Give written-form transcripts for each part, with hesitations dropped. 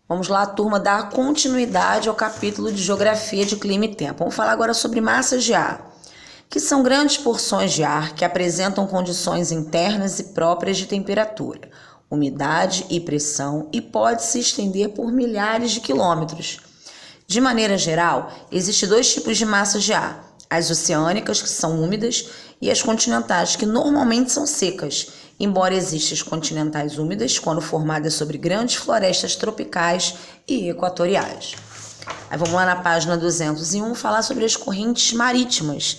Vamos lá, turma, dar continuidade ao capítulo de Geografia de Clima e Tempo. Vamos falar agora sobre massas de ar, que são grandes porções de ar que apresentam condições internas e próprias de temperatura, umidade e pressão e pode se estender por milhares de quilômetros. De maneira geral, existem dois tipos de massas de ar: as oceânicas, que são úmidas, e as continentais, que normalmente são secas, embora existam as continentais úmidas, quando formadas sobre grandes florestas tropicais e equatoriais. Aí vamos lá na página 201 falar sobre as correntes marítimas,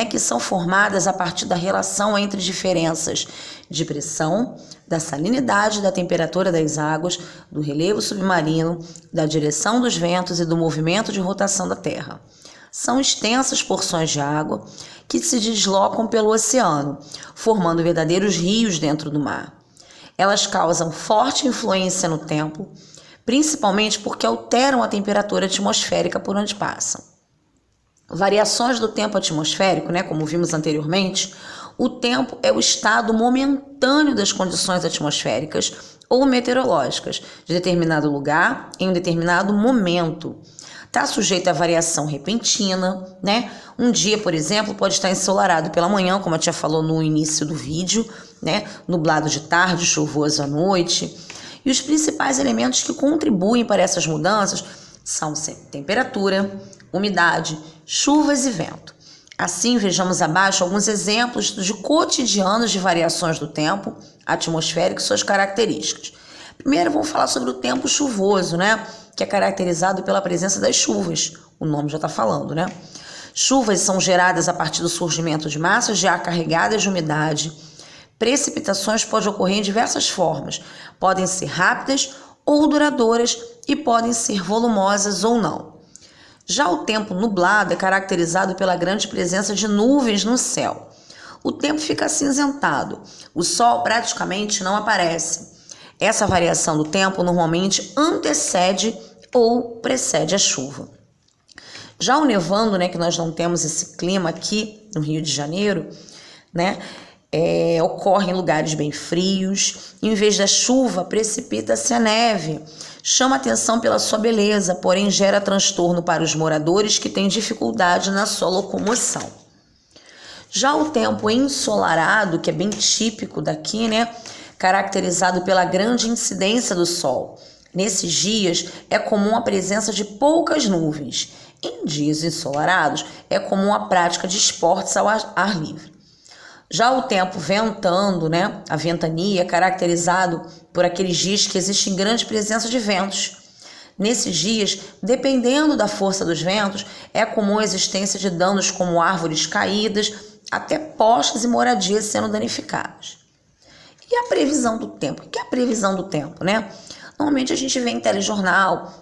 que são formadas a partir da relação entre diferenças de pressão, da salinidade, da temperatura das águas, do relevo submarino, da direção dos ventos e do movimento de rotação da Terra. São extensas porções de água que se deslocam pelo oceano, formando verdadeiros rios dentro do mar. Elas causam forte influência no tempo, principalmente porque alteram a temperatura atmosférica por onde passam. Variações do tempo atmosférico, como vimos anteriormente, o tempo é o estado momentâneo das condições atmosféricas ou meteorológicas de determinado lugar em um determinado momento. Está sujeito a variação repentina, Um dia, por exemplo, pode estar ensolarado pela manhã, como a tia falou no início do vídeo, nublado de tarde, chuvoso à noite. E os principais elementos que contribuem para essas mudanças são temperatura, umidade, chuvas e vento. Assim, vejamos abaixo alguns exemplos de cotidianos de variações do tempo atmosférico e suas características. Primeiro, vamos falar sobre o tempo chuvoso, que é caracterizado pela presença das chuvas. O nome já está falando, Chuvas são geradas a partir do surgimento de massas de ar carregadas de umidade. Precipitações podem ocorrer em diversas formas. Podem ser rápidas ou duradouras e podem ser volumosas ou não. Já o tempo nublado é caracterizado pela grande presença de nuvens no céu. O tempo fica acinzentado. O sol praticamente não aparece. Essa variação do tempo normalmente antecede ou precede a chuva. Já o nevando, que nós não temos esse clima aqui no Rio de Janeiro, ocorre em lugares bem frios. Em vez da chuva, precipita-se a neve. Chama atenção pela sua beleza, porém gera transtorno para os moradores que têm dificuldade na sua locomoção. Já o tempo ensolarado, que é bem típico daqui, caracterizado pela grande incidência do sol. Nesses dias é comum a presença de poucas nuvens. Em dias ensolarados é comum a prática de esportes ao ar livre. Já o tempo ventando, a ventania, é caracterizado por aqueles dias que existe grande presença de ventos. Nesses dias, dependendo da força dos ventos, é comum a existência de danos como árvores caídas, até postes e moradias sendo danificadas. E a previsão do tempo? O que é a previsão do tempo, Normalmente a gente vê em telejornal,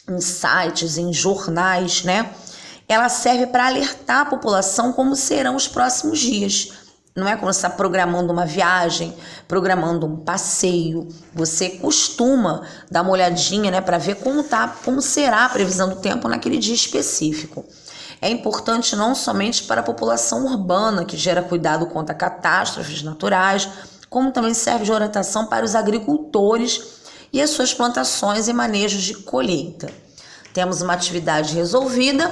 em sites, em jornais, Ela serve para alertar a população como serão os próximos dias. Não é quando você está programando uma viagem, programando um passeio, você costuma dar uma olhadinha, para ver como será a previsão do tempo naquele dia específico. É importante não somente para a população urbana, que gera cuidado contra catástrofes naturais, como também serve de orientação para os agricultores e as suas plantações e manejos de colheita. Temos uma atividade resolvida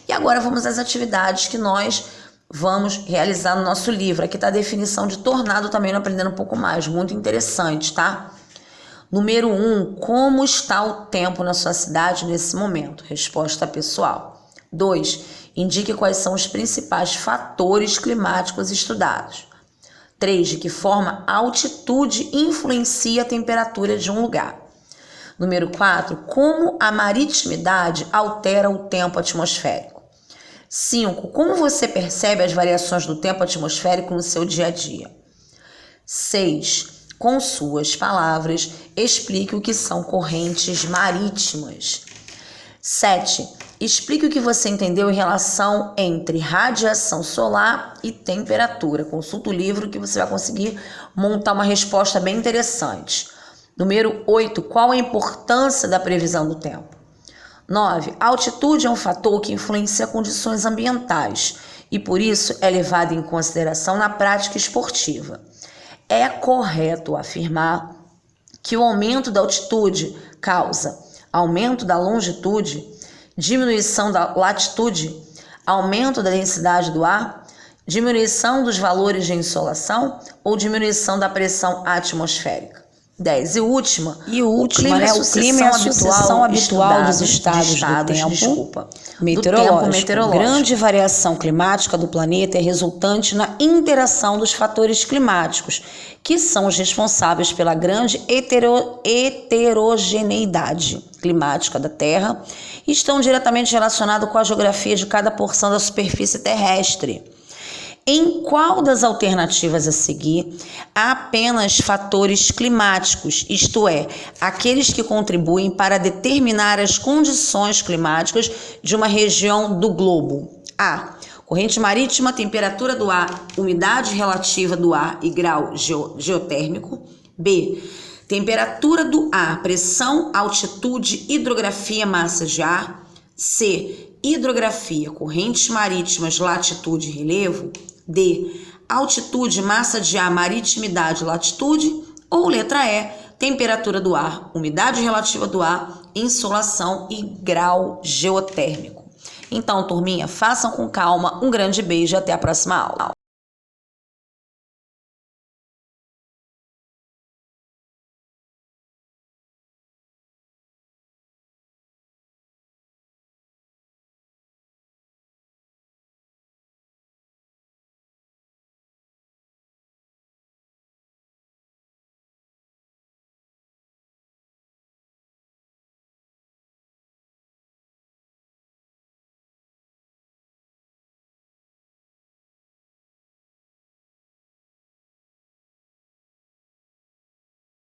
e agora vamos às atividades que nós vamos realizar no nosso livro. Aqui está a definição de tornado também, aprendendo um pouco mais, muito interessante, Número 1, como está o tempo na sua cidade nesse momento? Resposta pessoal. 2, indique quais são os principais fatores climáticos estudados. 3, de que forma a altitude influencia a temperatura de um lugar. Número 4, como a maritimidade altera o tempo atmosférico. 5, como você percebe as variações do tempo atmosférico no seu dia a dia. 6, com suas palavras, explique o que são correntes marítimas. 7, explique o que você entendeu em relação entre radiação solar e temperatura. Consulta o livro que você vai conseguir montar uma resposta bem interessante. Número 8, qual a importância da previsão do tempo? 9, a altitude é um fator que influencia condições ambientais e por isso é levado em consideração na prática esportiva. É correto afirmar que o aumento da altitude causa aumento da longitude, diminuição da latitude, aumento da densidade do ar, diminuição dos valores de insolação ou diminuição da pressão atmosférica. 10. E última, o clima é a sucessão habitual dos estados do tempo meteorológico. Grande variação climática do planeta é resultante na interação dos fatores climáticos, que são os responsáveis pela grande heterogeneidade climática da Terra e estão diretamente relacionados com a geografia de cada porção da superfície terrestre. Em qual das alternativas a seguir há apenas fatores climáticos, isto é, aqueles que contribuem para determinar as condições climáticas de uma região do globo? A. Corrente marítima, temperatura do ar, umidade relativa do ar e grau geotérmico. B. Temperatura do ar, pressão, altitude, hidrografia, massa de ar. C. Hidrografia, correntes marítimas, latitude e relevo. D. Altitude, massa de ar, maritimidade, latitude. Ou letra E. Temperatura do ar, umidade relativa do ar, insolação e grau geotérmico. Então, turminha, façam com calma. Um grande beijo e até a próxima aula.